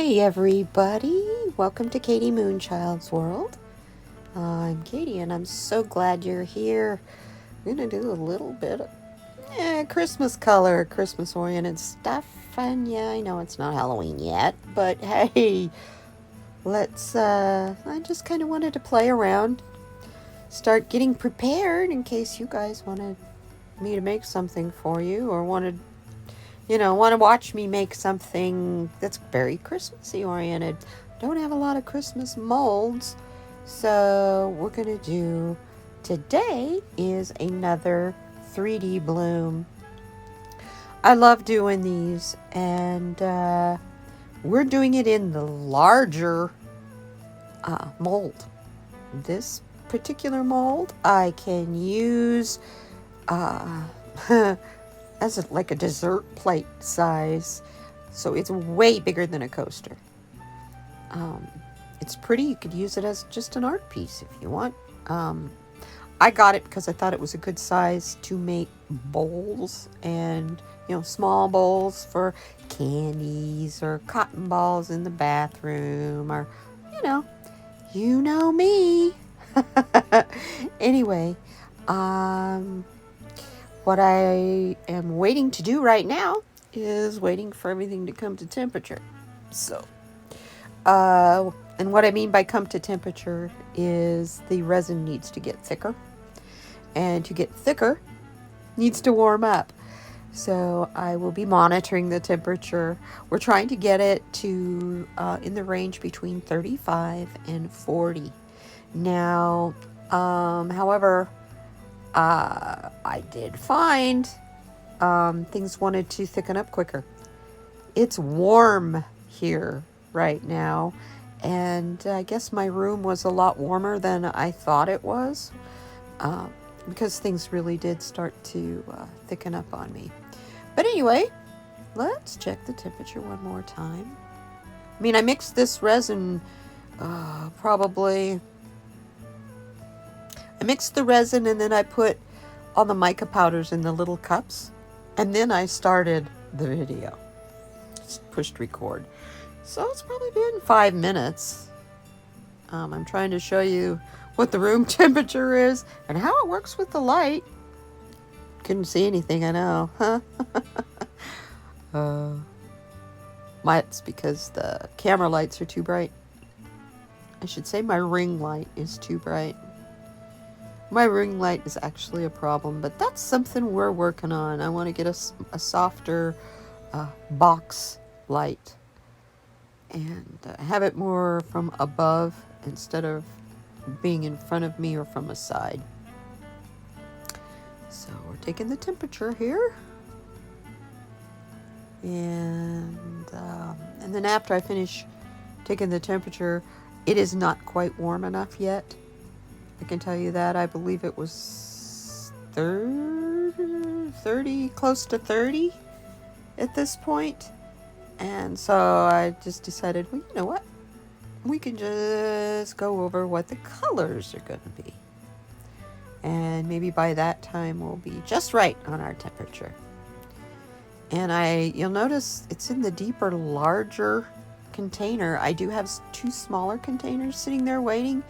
Hey everybody, welcome to kdmoonchild's world. I'm Katie and I'm so glad you're here. I'm going to do a little bit of Christmas color, Christmas oriented stuff. And yeah, I know it's not Halloween yet, but hey, I just kind of wanted to play around, start getting prepared in case you guys wanted me to make something for you or want to watch me make something that's very Christmassy oriented. Don't have a lot of Christmas molds, so we're going to do, today is another 3D bloom. I love doing these, and we're doing it in the larger mold. This particular mold I can use as like a dessert plate size, so it's way bigger than a coaster. It's pretty. You could use it as just an art piece if you want. I got it because I thought it was a good size to make bowls and, small bowls for candies or cotton balls in the bathroom or, you know me. Anyway, what I am waiting to do right now is waiting for everything to come to temperature. So, and what I mean by come to temperature is the resin needs to get thicker. And to get thicker, needs to warm up. So I will be monitoring the temperature. We're trying to get it to in the range between 35 and 40. Now, however, I did find things wanted to thicken up quicker. It's warm here right now, and I guess my room was a lot warmer than I thought it was, because things really did start to thicken up on me. But anyway, let's check the temperature one more time. I mean, I mixed this resin I mixed the resin and then I put all the mica powders in the little cups. And then I started the video. Just pushed record. So it's probably been 5 minutes. I'm trying to show you what the room temperature is and how it works with the light. Couldn't see anything, I know, huh? It's because the camera lights are too bright. I should say my ring light is too bright. My ring light is actually a problem, but that's something we're working on. I want to get a softer box light and have it more from above instead of being in front of me or from a side. So we're taking the temperature here. And then after I finish taking the temperature, it is not quite warm enough yet. I can tell you that. I believe it was 30, close to 30 at this point. And so I just decided, well, you know what? We can just go over what the colors are going to be. And maybe by that time we'll be just right on our temperature. And you'll notice it's in the deeper, larger container. I do have 2 smaller containers sitting there waiting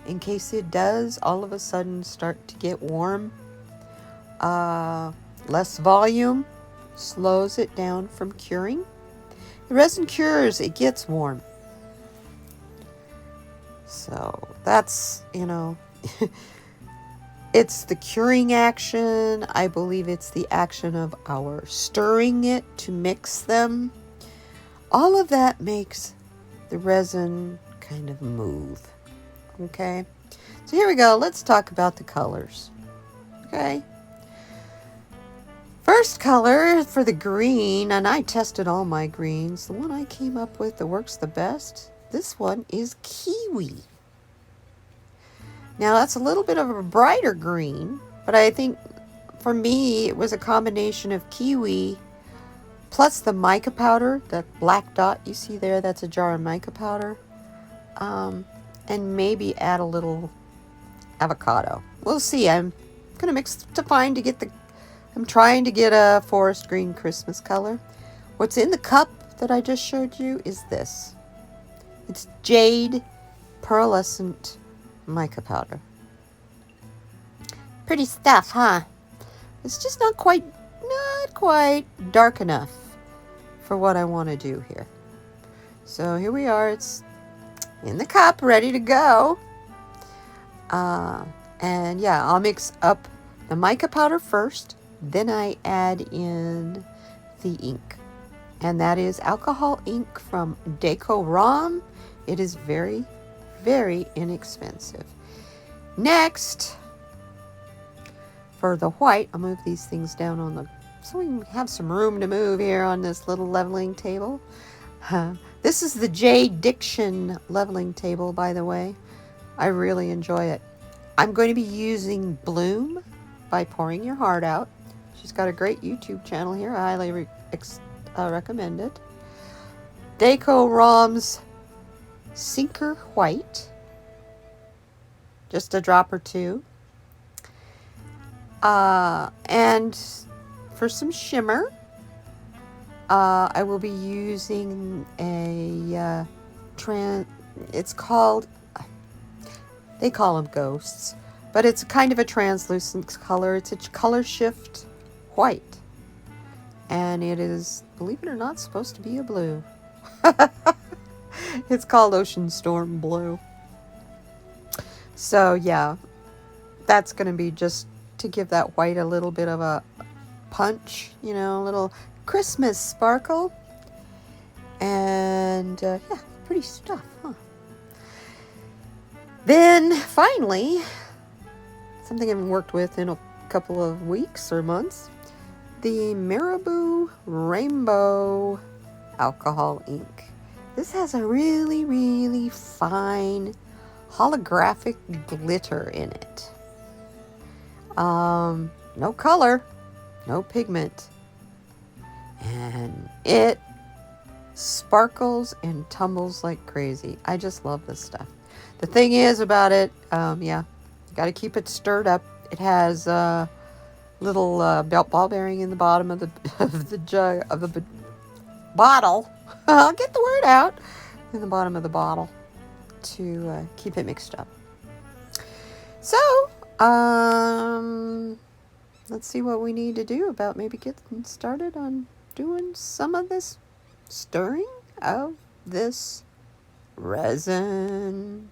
in case it does all of a sudden start to get warm. Less volume slows it down from curing. The resin cures, it gets warm. So that's, it's the curing action. I believe it's the action of our stirring it to mix them. All of that makes the resin kind of move. Okay, so here we go. Let's talk about the colors. Okay, first color for the green, and I tested all my greens. The one I came up with that works the best, this one is kiwi. Now that's a little bit of a brighter green, but I think for me it was a combination of kiwi plus the mica powder, that black dot you see there, that's a jar of mica powder. And maybe add a little avocado. We'll see. I'm gonna mix I'm trying to get a forest green Christmas color. What's in the cup that I just showed you is this. It's jade pearlescent mica powder. Pretty stuff, huh? It's just not quite dark enough for what I want to do here. So here we are. It's in the cup, ready to go. And yeah, I'll mix up the mica powder first. Then I add in the ink. And that is alcohol ink from Decorum. It is very, very inexpensive. Next, for the white, I'll move these things down on the, so we can have some room to move here on this little leveling table. This is the J. Diction leveling table, by the way. I really enjoy it. I'm going to be using Bloom by Pouring Your Heart Out. She's got a great YouTube channel here. I highly recommend it. Decorum's Sinker White. Just a drop or two. And for some shimmer, I will be using a it's called, they call them ghosts, but it's kind of a translucent color. It's a color shift white, and it is, believe it or not, supposed to be a blue. It's called Ocean Storm Blue. So yeah, that's going to be just to give that white a little bit of a punch, you know, a little Christmas sparkle. And yeah, pretty stuff, huh? Then finally, something I haven't worked with in a couple of weeks or months, the Marabou Rainbow alcohol ink. This has a really, really fine holographic glitter in it. No color, no pigment, and it sparkles and tumbles like crazy. I just love this stuff. The thing is about it, yeah, got to keep it stirred up. It has a little ball bearing in the bottom of the jug of the bottle. I'll get the word out, in the bottom of the bottle to keep it mixed up. So, let's see what we need to do about maybe getting started on doing some of this stirring of this resin.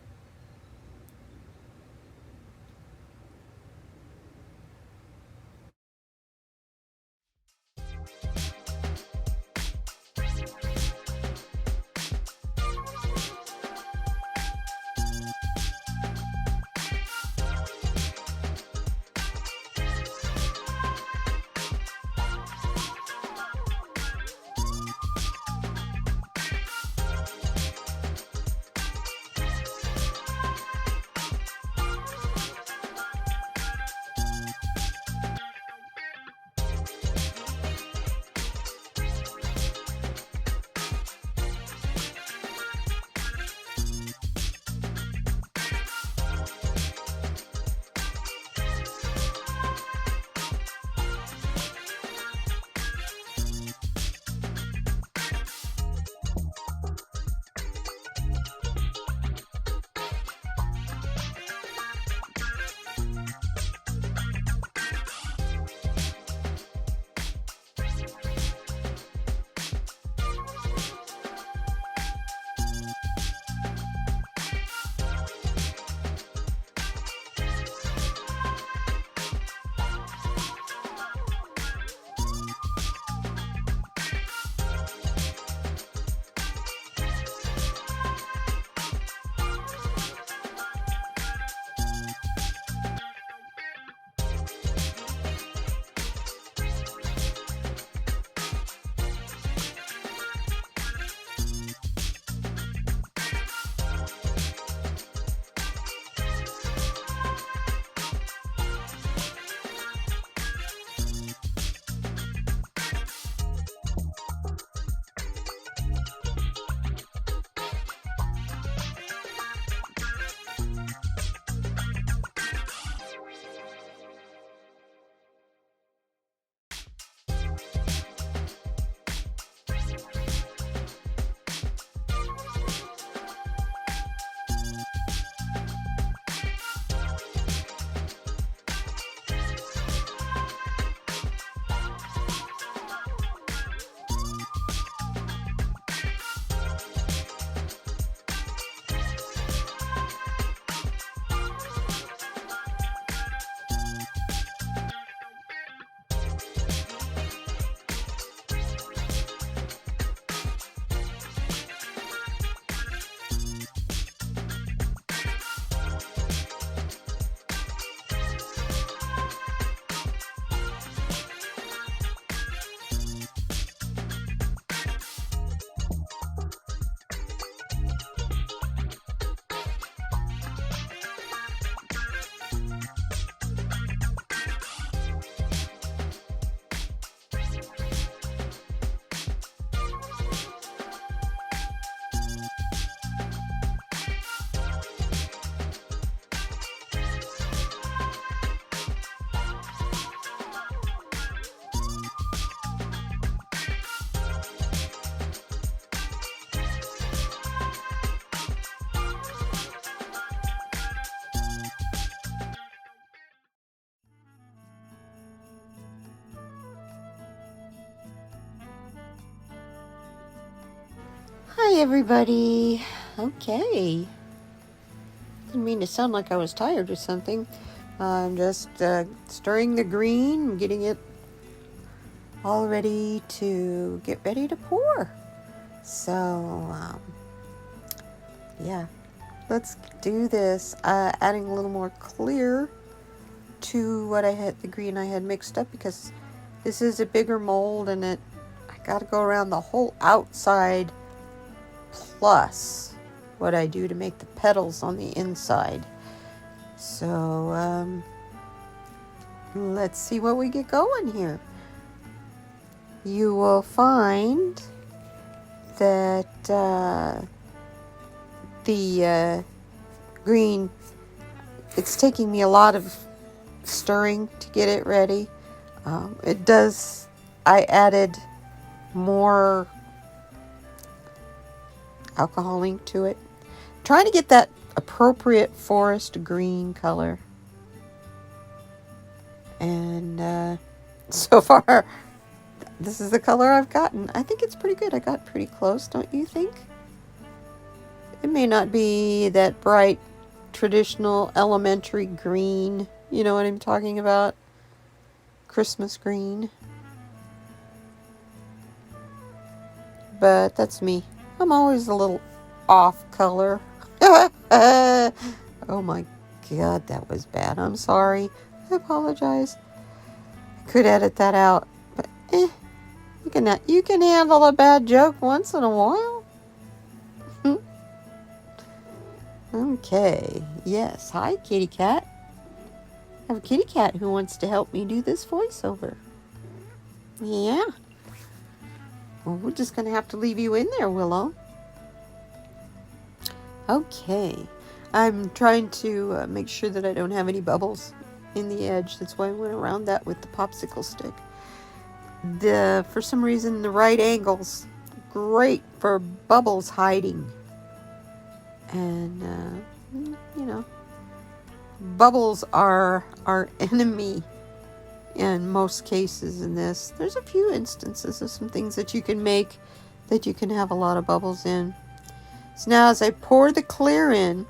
Hi everybody. Okay. Didn't mean to sound like I was tired or something. I'm just stirring the green, getting it all ready to get ready to pour. So, yeah, let's do this. Adding a little more clear to what the green I had mixed up, because this is a bigger mold and I got to go around the whole outside plus what I do to make the petals on the inside. So let's see what we get going here. You will find that the green, it's taking me a lot of stirring to get it ready. I added more alcoholing to it, trying to get that appropriate forest green color. And so far, this is the color I've gotten. I think it's pretty good. I got pretty close, don't you think? It may not be that bright, traditional, elementary green. You know what I'm talking about? Christmas green. But that's me. I'm always a little off color. Oh my God, that was bad. I'm sorry. I apologize. I could edit that out. But you can handle a bad joke once in a while. Okay. Yes. Hi, kitty cat. I have a kitty cat who wants to help me do this voiceover. Yeah. Well, we're just going to have to leave you in there, Willow. Okay. I'm trying to make sure that I don't have any bubbles in the edge. That's why I went around that with the popsicle stick. For some reason, the right angle's great for bubbles hiding. And, bubbles are our enemy in most cases in this. There's a few instances of some things that you can make that you can have a lot of bubbles in. So now as I pour the clear in,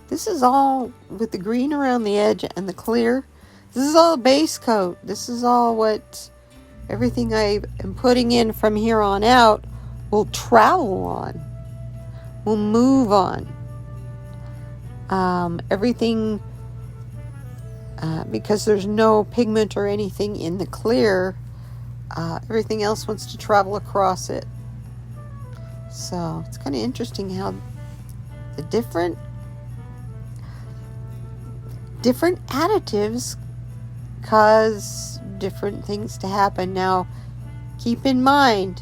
this is all with the green around the edge and the clear. This is all base coat. This is all what everything I am putting in from here on out will travel on, will move on. Everything, because there's no pigment or anything in the clear, everything else wants to travel across it. So it's kind of interesting how the different additives cause different things to happen. Now, keep in mind,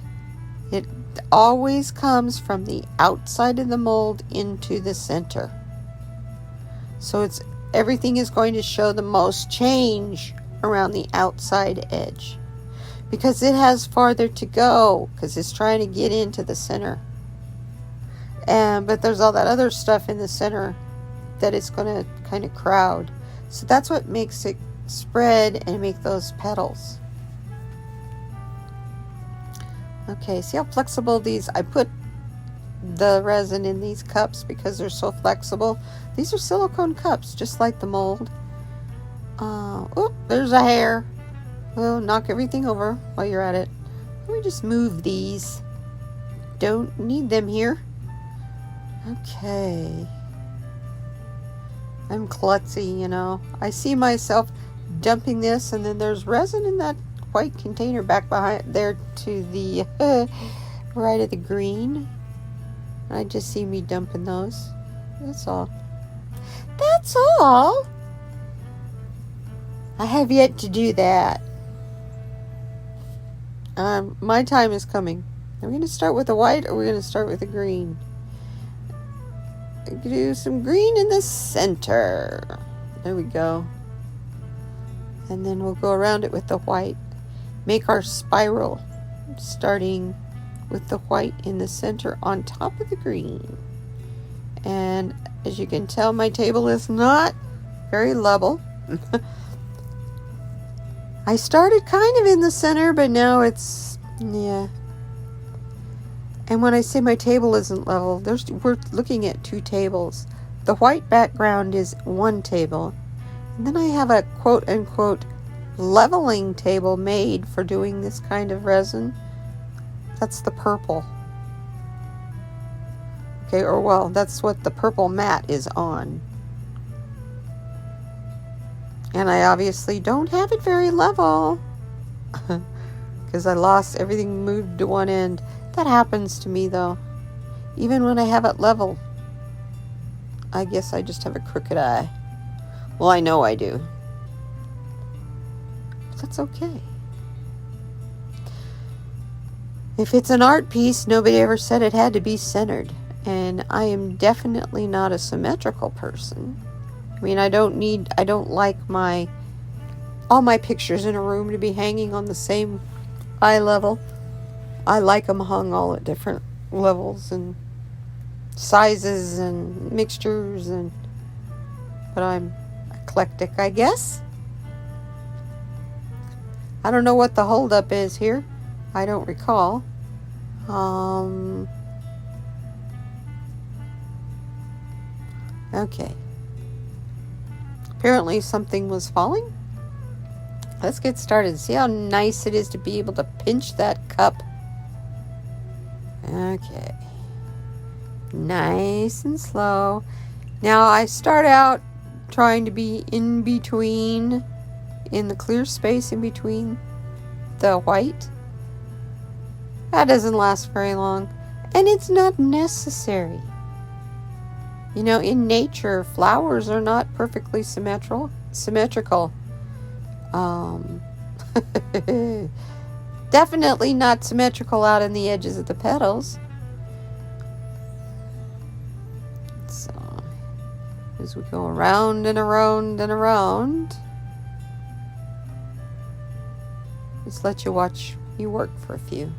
it always comes from the outside of the mold into the center. So everything is going to show the most change around the outside edge, because it has farther to go, because it's trying to get into the center. But there's all that other stuff in the center that it's going to kind of crowd. So that's what makes it spread and make those petals. Okay, see how flexible I put the resin in these cups because they're so flexible. These are silicone cups, just like the mold. Oh, there's a hair. Well, knock everything over while you're at it. Let me just move these. Don't need them here. Okay. I'm klutzy, I see myself dumping this, and then there's resin in that white container back behind there to the right of the green. I just see me dumping those. That's all. That's all. I have yet to do that. My time is coming. Are we going to start with the white, or are we going to start with the green? Do some green in the center. There we go. And then we'll go around it with the white. Make our spiral, starting with the white in the center on top of the green. And as you can tell, my table is not very level. I started kind of in the center, but now it's, yeah. And when I say my table isn't level, we're looking at two tables. The white background is one table. And then I have a quote-unquote leveling table made for doing this kind of resin. That's the purple. Okay, or well, that's what the purple mat is on. And I obviously don't have it very level because I lost everything, moved to one end. That happens to me though. Even when I have it level, I guess I just have a crooked eye. Well, I know I do. But that's okay. If it's an art piece, nobody ever said it had to be centered. And I am definitely not a symmetrical person. I mean, I don't like all my pictures in a room to be hanging on the same eye level. I like them hung all at different levels and sizes and mixtures, but I'm eclectic, I guess. I don't know what the holdup is here. I don't recall. Okay. Apparently something was falling. Let's get started. See how nice it is to be able to pinch that cup. Okay. Nice and slow. Now I start out trying to be in between, in the clear space in between the white. That doesn't last very long. And it's not necessary. You know, in nature, flowers are not perfectly symmetrical. Definitely not symmetrical out in the edges of the petals. So, as we go around and around and around, just let you watch me work for a few.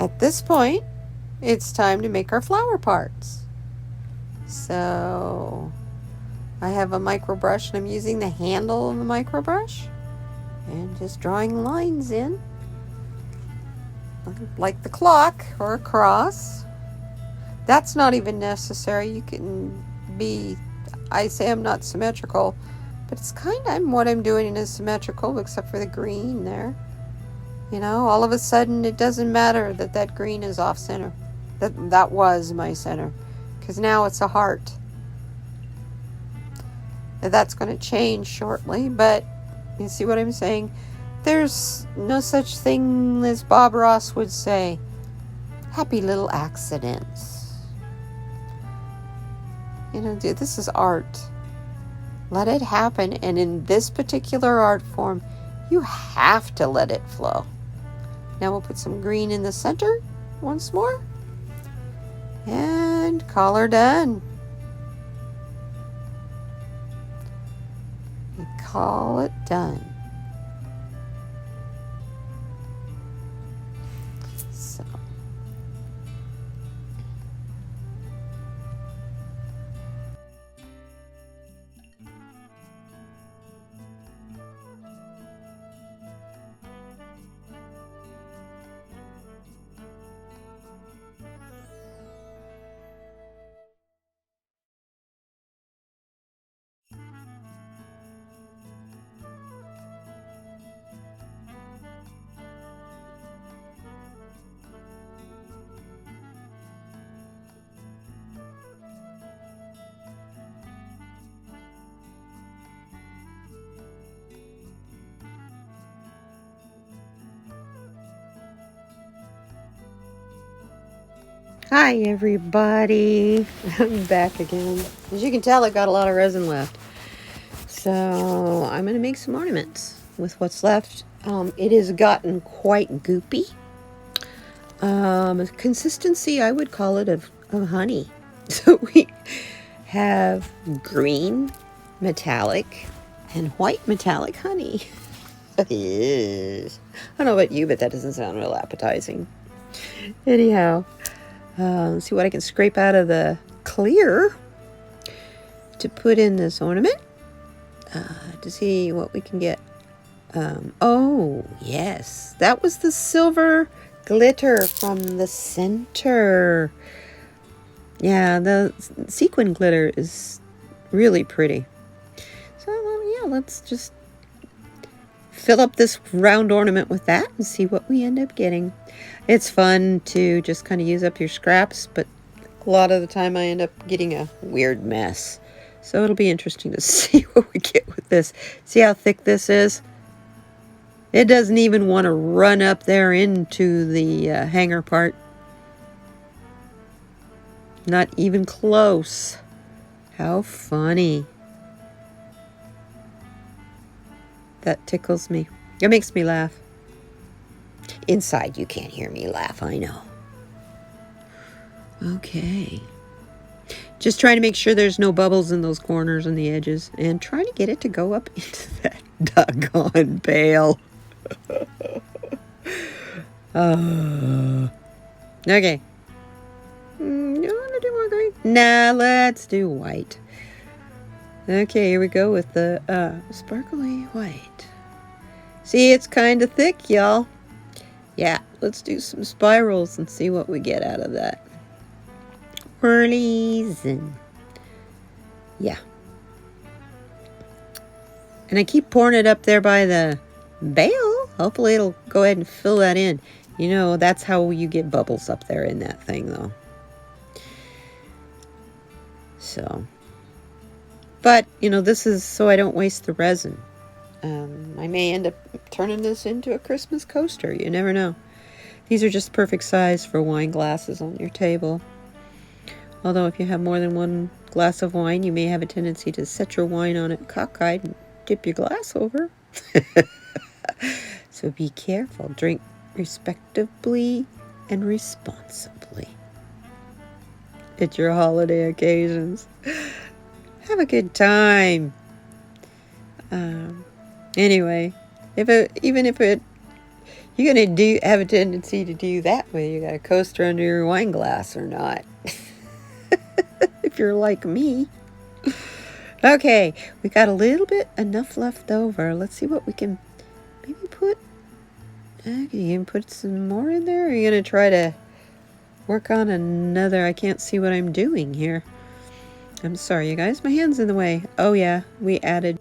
At this point, it's time to make our flower parts. So I have a micro brush and I'm using the handle of the micro brush and just drawing lines in like the clock or a cross. That's not even necessary. You can be, I say I'm not symmetrical, but it's kind of what I'm doing is symmetrical except for the green there. You know, all of a sudden it doesn't matter that green is off center. That was my center, because now it's a heart. That's going to change shortly, but you see what I'm saying? There's no such thing as Bob Ross would say, happy little accidents. You know, dude, this is art. Let it happen. And in this particular art form, You have to let it flow. Now we'll put some green in the center once more and call her done. We call it done. So hi everybody, I'm back again. As you can tell, I got a lot of resin left. So I'm going to make some ornaments with what's left. It has gotten quite goopy. Consistency, I would call it of honey. So we have green metallic and white metallic honey. I don't know about you, but that doesn't sound real appetizing. Anyhow, let's see what I can scrape out of the clear to put in this ornament. To see what we can get. Oh, yes. That was the silver glitter from the center. Yeah, the sequin glitter is really pretty. So, yeah, let's just fill up this round ornament with that and see what we end up getting. It's fun to just kind of use up your scraps, but a lot of the time I end up getting a weird mess. So it'll be interesting to see what we get with this. See how thick this is? It doesn't even want to run up there into the hanger part. Not even close. How funny. That tickles me. It makes me laugh. Inside you can't hear me laugh, I know. Okay. Just trying to make sure there's no bubbles in those corners and the edges. And trying to get it to go up into that doggone pail. Okay. You want to do more green? Nah, let's do white. Okay, here we go with the sparkly white. See, it's kind of thick, y'all. Yeah, let's do some spirals and see what we get out of that. Whirlies and yeah. And I keep pouring it up there by the bale. Hopefully it'll go ahead and fill that in. You know, that's how you get bubbles up there in that thing, though. So, but, you know, this is so I don't waste the resin. I may end up turning this into a Christmas coaster. You never know. These are just perfect size for wine glasses on your table. Although if you have more than one glass of wine, you may have a tendency to set your wine on it cockeyed and tip your glass over. So be careful. Drink respectably and responsibly at your holiday occasions. Have a good time. Anyway, even if you're gonna have a tendency to do that, whether you got a coaster under your wine glass or not. If you're like me. Okay, we got a little bit enough left over. Let's see what we can maybe put. Okay, you can put some more in there. Or are you gonna try to work on another? I can't see what I'm doing here. I'm sorry, you guys. My hand's in the way. Oh yeah, we added.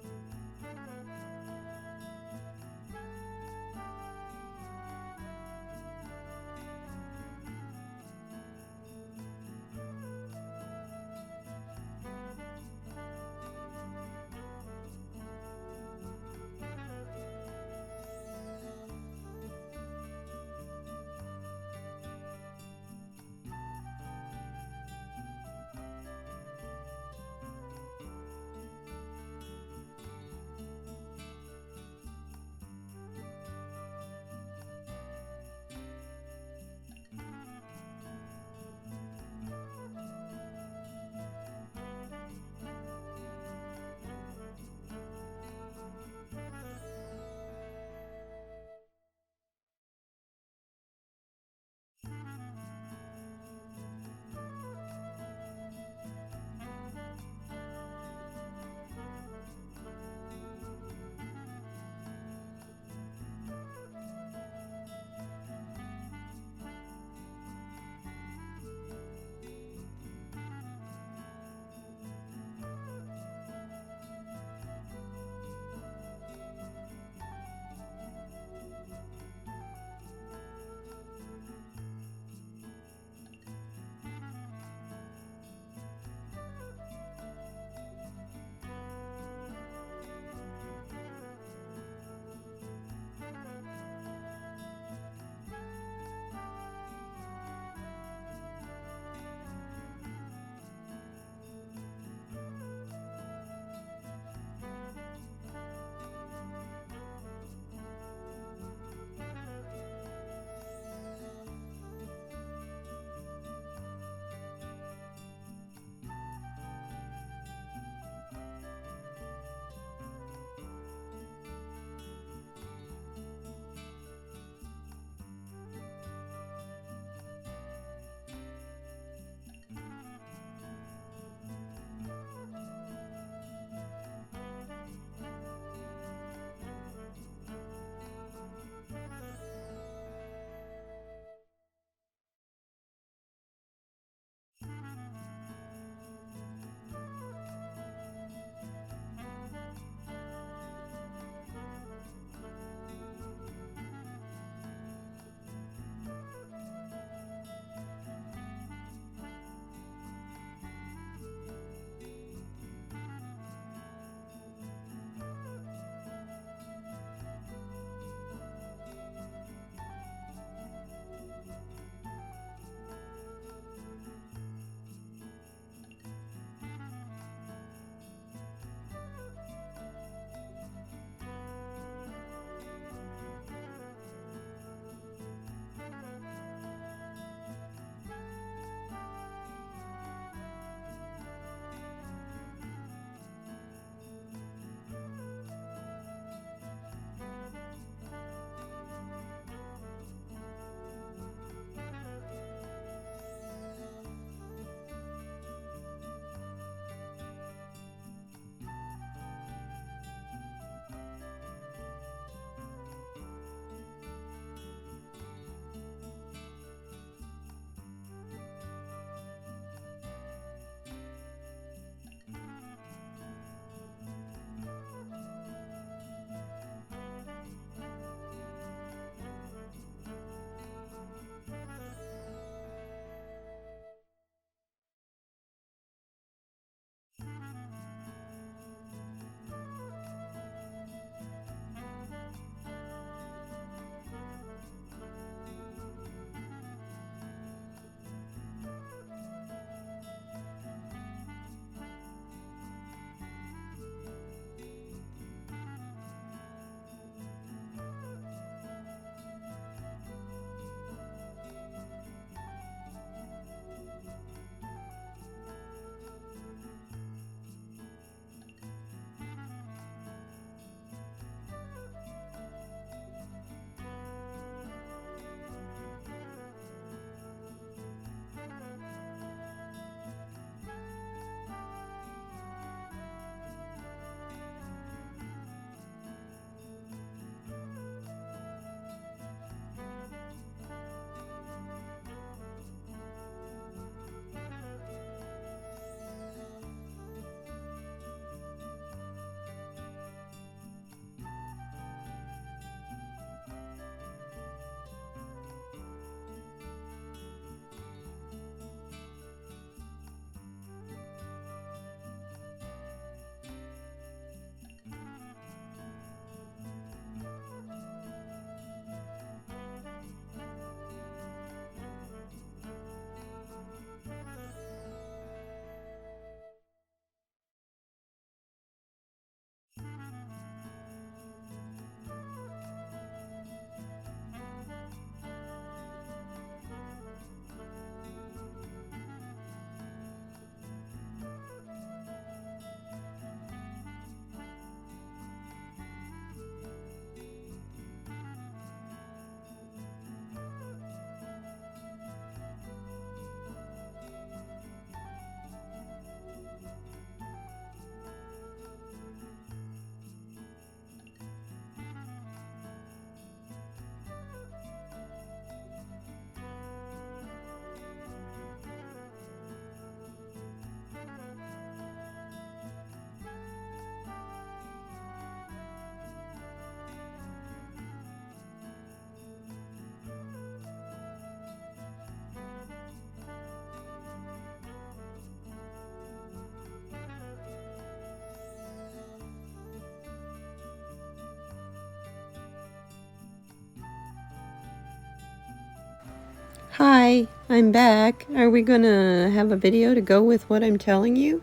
Hi, I'm back. Are we gonna have a video to go with what I'm telling you?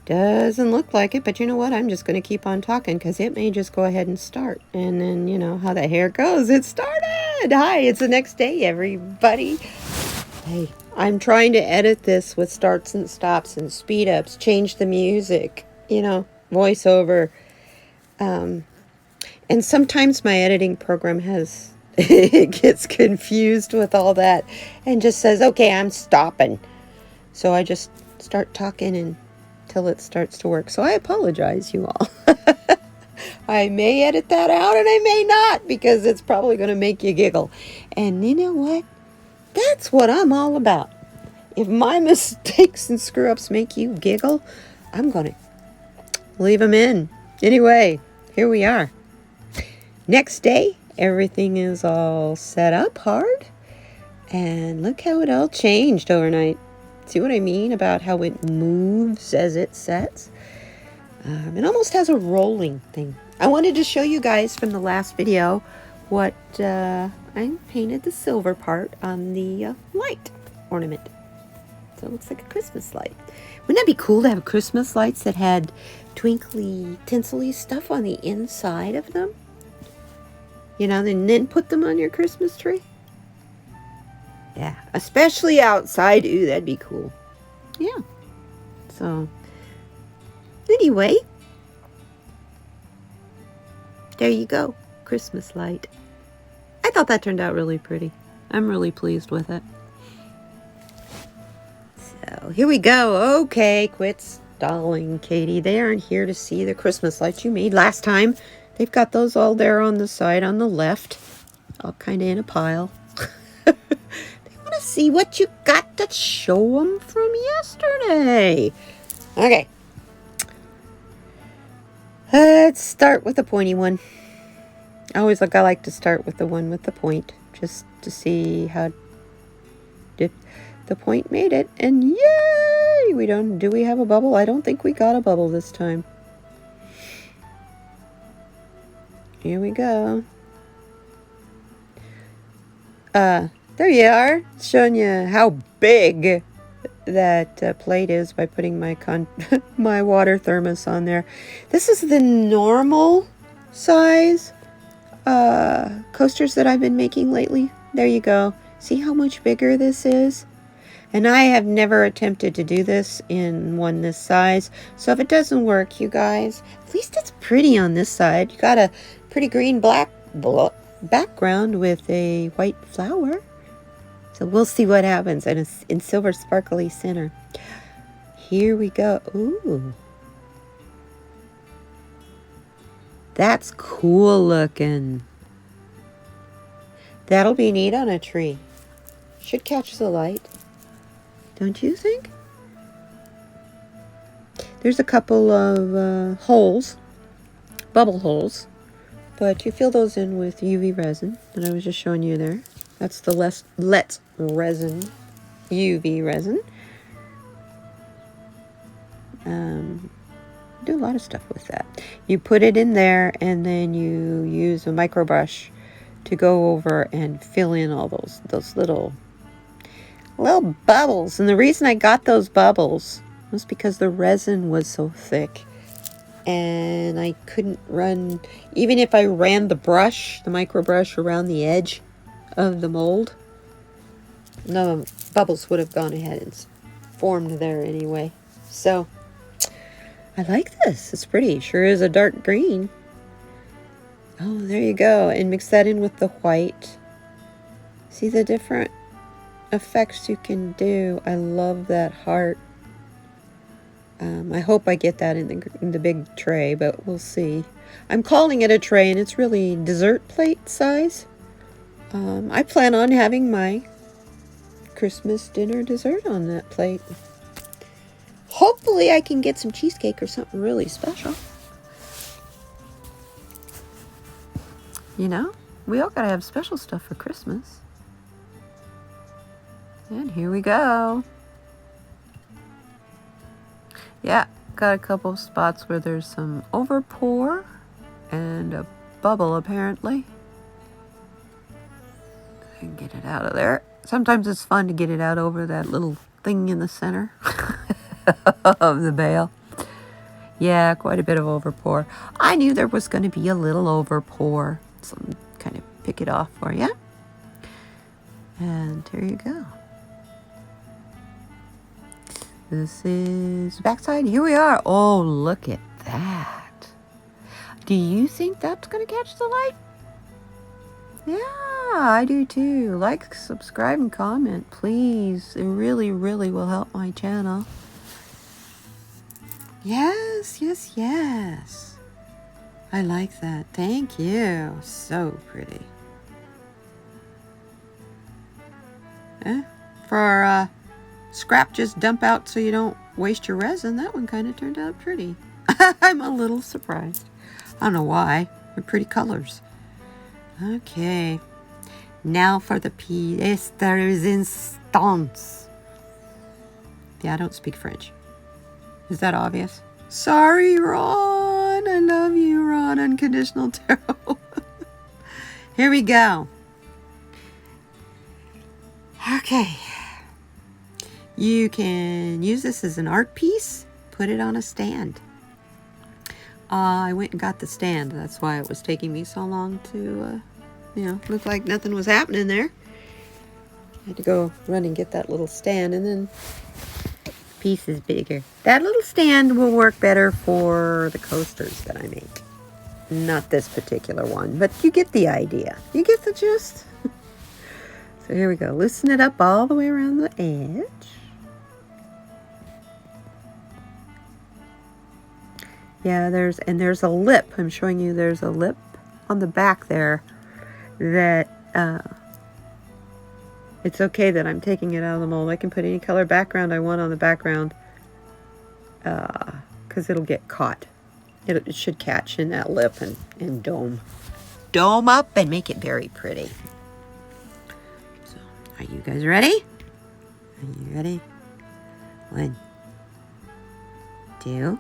Doesn't look like it, but you know what? I'm just gonna keep on talking because it may just go ahead and start. And then, you know how the hair goes. It started! Hi, it's the next day, everybody. Hey, I'm trying to edit this with starts and stops and speed ups, change the music, you know, voiceover. And sometimes my editing program has, it gets confused with all that and just says, okay, I'm stopping. So I just start talking until it starts to work. So I apologize, you all. I may edit that out and I may not because it's probably going to make you giggle. And you know what? That's what I'm all about. If my mistakes and screw-ups make you giggle, I'm going to leave them in. Anyway, here we are. Next day, everything is all set up hard. And look how it all changed overnight. See what I mean about how it moves as it sets? It almost has a rolling thing. I wanted to show you guys from the last video what I painted the silver part on the light ornament. So it looks like a Christmas light. Wouldn't that be cool to have Christmas lights that had twinkly, tinsely stuff on the inside of them? You know, and then put them on your Christmas tree? Yeah, especially outside. Ooh, that'd be cool. Yeah. So, anyway, there you go. Christmas light. I thought that turned out really pretty. I'm really pleased with it. So, here we go. Okay, quit stalling, Katie. They aren't here to see the Christmas lights you made last time. They've got those all there on the side on the left. All kind of in a pile. See what you got to show them from yesterday. Okay. Let's start with the pointy one. I like to start with the one with the point, just to see how did the point made it. And yay! Do we have a bubble? I don't think we got a bubble this time. Here we go. There you are, showing you how big that plate is by putting my my water thermos on there. This is the normal size coasters that I've been making lately. There you go. See how much bigger this is? And I have never attempted to do this in one this size. So if it doesn't work, you guys, at least it's pretty on this side. You got a pretty green black background with a white flower. So we'll see what happens in silver sparkly center. Here we go. Ooh. That's cool looking. That'll be neat on a tree. Should catch the light. Don't you think? There's a couple of holes, bubble holes, but you fill those in with UV resin that I was just showing you there. That's the Let's Resin UV resin. Do a lot of stuff with that. You put it in there and then you use a micro brush to go over and fill in all those little bubbles. And the reason I got those bubbles was because the resin was so thick. And I couldn't run, even if I ran the micro brush around the edge of the mold, no bubbles would have gone ahead and formed there anyway. So I like this. It's pretty. Sure is a dark green. Oh, there you go. And mix that in with the white. See the different effects you can do. I love that heart. I hope I get that in the big tray, but we'll see. I'm calling it a tray, and it's really dessert plate size. I plan on having my Christmas dinner dessert on that plate. Hopefully I can get some cheesecake or something really special. You know, we all gotta have special stuff for Christmas. And here we go. Yeah, got a couple spots where there's some overpour and a bubble apparently. I can get it out of there. Sometimes it's fun to get it out over that little thing in the center of the bale. Yeah, quite a bit of overpour. I knew there was going to be a little overpour. So I'm kind of pick it off for you. And there you go. This is the backside. Here we are. Oh, look at that. Do you think that's going to catch the light? Yeah, I do too. Like, subscribe, and comment, please. It really, really will help my channel. Yes, yes, yes. I like that. Thank you. So pretty. For scrap just dump out so you don't waste your resin, that one kind of turned out pretty. I'm a little surprised. I don't know why. They're pretty colors. Okay. Now for the pièce de résistance. Yeah, I don't speak French. Is that obvious? Sorry, Ron. I love you, Ron. Unconditional Tarot. Here we go. Okay. You can use this as an art piece. Put it on a stand. I went and got the stand. That's why it was taking me so long to, look like nothing was happening there. I had to go run and get that little stand, and then the piece is bigger. That little stand will work better for the coasters that I make. Not this particular one, but you get the idea. You get the gist. So here we go. Loosen it up all the way around the edge. Yeah, there's a lip. I'm showing you there's a lip on the back there that it's okay that I'm taking it out of the mold. I can put any color background I want on the background because it'll get caught. It should catch in that lip and dome up and make it very pretty. So, are you guys ready? Are you ready? 1, 2.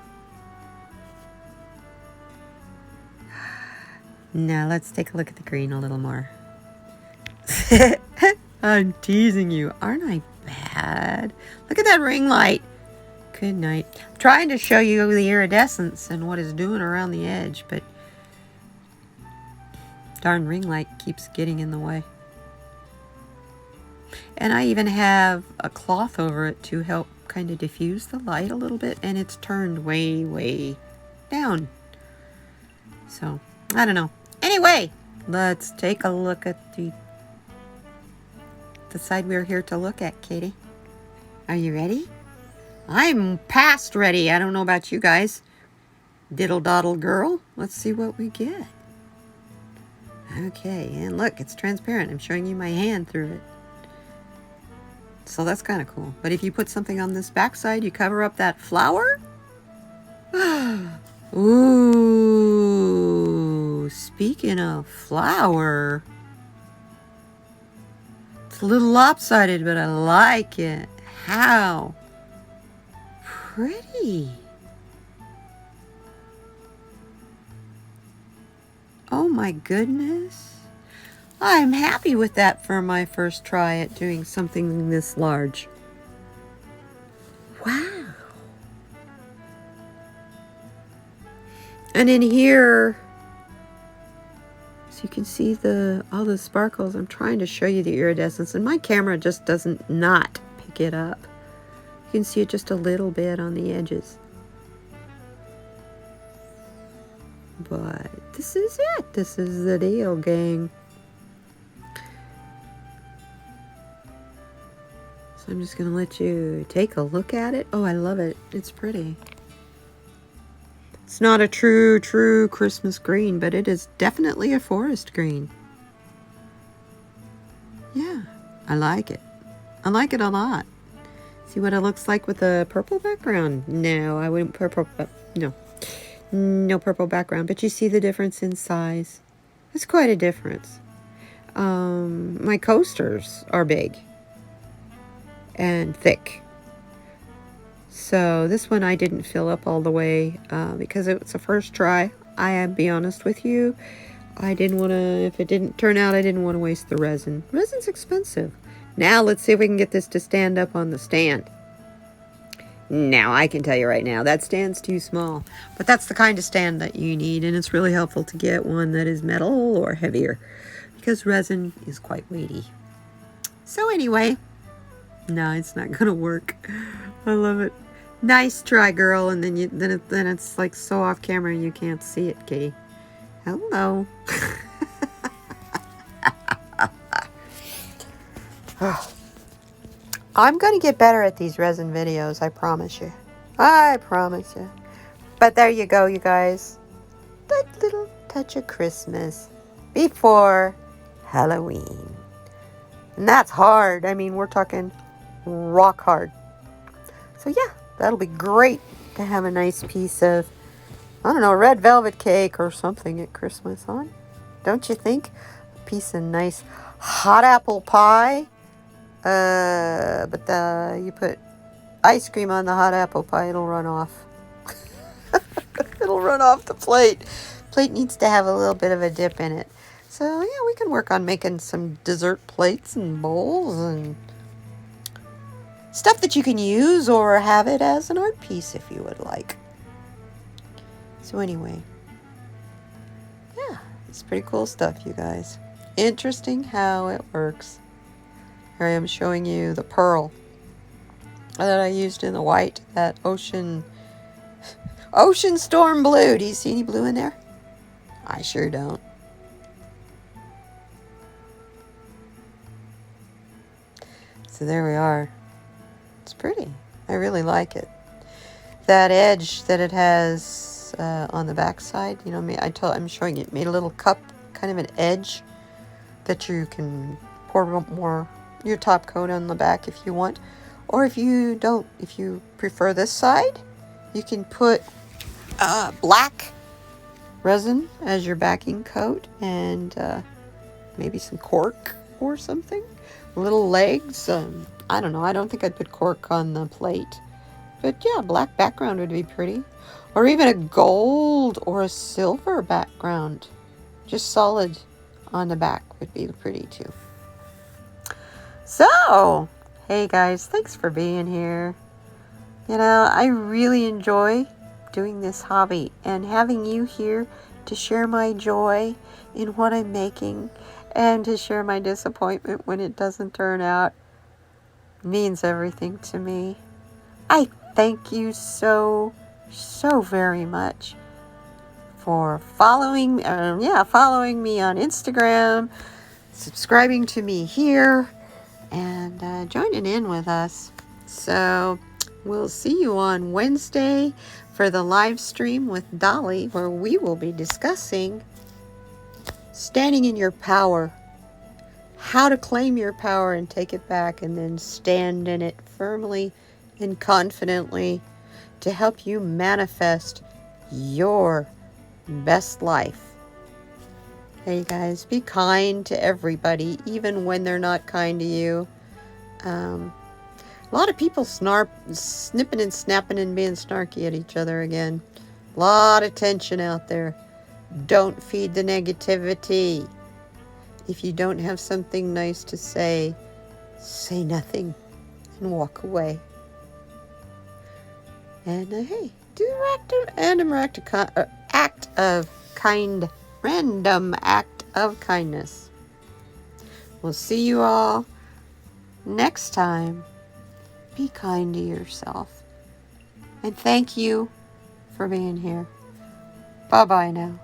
Now let's take a look at the green a little more. I'm teasing you. Aren't I bad? Look at that ring light. Good night. I'm trying to show you the iridescence and what it's doing around the edge, but darn ring light keeps getting in the way. And I even have a cloth over it to help kind of diffuse the light a little bit, and it's turned way, way down. So, I don't know. Anyway, let's take a look at the side we're here to look at, Katie. Are you ready? I'm past ready. I don't know about you guys. Diddle doddle girl. Let's see what we get. Okay, and look, it's transparent. I'm showing you my hand through it. So that's kind of cool. But if you put something on this backside, you cover up that flower. Ooh, speaking of flower, it's a little lopsided, but I like it. How pretty. Oh my goodness. I'm happy with that for my first try at doing something this large. Wow. And in here, so you can see all the sparkles. I'm trying to show you the iridescence, and my camera just doesn't not pick it up. You can see it just a little bit on the edges. But this is it. This is the deal, gang. So I'm just going to let you take a look at it. Oh, I love it. It's pretty. It's not a true Christmas green, but it is definitely a forest green. Yeah, I like it. I like it a lot. See what it looks like with a purple background? No, I wouldn't purple. No purple background. But you see the difference in size. It's quite a difference. My coasters are big and thick. So this one I didn't fill up all the way because it was a first try. I'll be honest with you. I didn't want to, if it didn't turn out, I didn't want to waste the resin. Resin's expensive. Now let's see if we can get this to stand up on the stand. Now, I can tell you right now, that stand's too small. But that's the kind of stand that you need, and it's really helpful to get one that is metal or heavier, because resin is quite weighty. So anyway, no, it's not gonna work. I love it. Nice try, girl. And then it's like so off camera you can't see it, Katie. Hello. I'm going to get better at these resin videos, I promise you. I promise you. But there you go, you guys. That little touch of Christmas before Halloween. And that's hard. I mean, we're talking rock hard. So yeah, that'll be great to have a nice piece of, I don't know, red velvet cake or something at Christmas on. Don't you think? A piece of nice hot apple pie. But you put ice cream on the hot apple pie, it'll run off. It'll run off the plate. Plate needs to have a little bit of a dip in it. So yeah, we can work on making some dessert plates and bowls and stuff that you can use or have it as an art piece if you would like. So anyway, yeah, it's pretty cool stuff, you guys. Interesting how it works. Here I am showing you the pearl that I used in the white, that ocean storm blue. Do you see any blue in there? I sure don't. So there we are. It's pretty. I really like it. That edge that it has on the back side, you know, I'm showing you, it made a little cup, kind of an edge that you can pour more your top coat on the back if you want, or if you don't, if you prefer this side, you can put black resin as your backing coat and maybe some cork or something, little legs. I don't know, I don't think I'd put cork on the plate, but yeah, black background would be pretty, or even a gold or a silver background, just solid on the back would be pretty too. So, hey guys, thanks for being here. You know, I really enjoy doing this hobby and having you here to share my joy in what I'm making and to share my disappointment when it doesn't turn out means everything to me. I thank you so very much for following me on Instagram, subscribing to me here, and joining in with us. So we'll see you on Wednesday for the live stream with Dolly, where we will be discussing standing in your power, how to claim your power and take it back, and then stand in it firmly and confidently to help you manifest your best life. Hey guys, be kind to everybody, even when they're not kind to you. A lot of people snipping and snapping and being snarky at each other again. A lot of tension out there. Don't feed the negativity. If you don't have something nice to say nothing and walk away. And hey, do random act of kindness. We'll see you all next time. Be kind to yourself. And thank you for being here. Bye-bye now.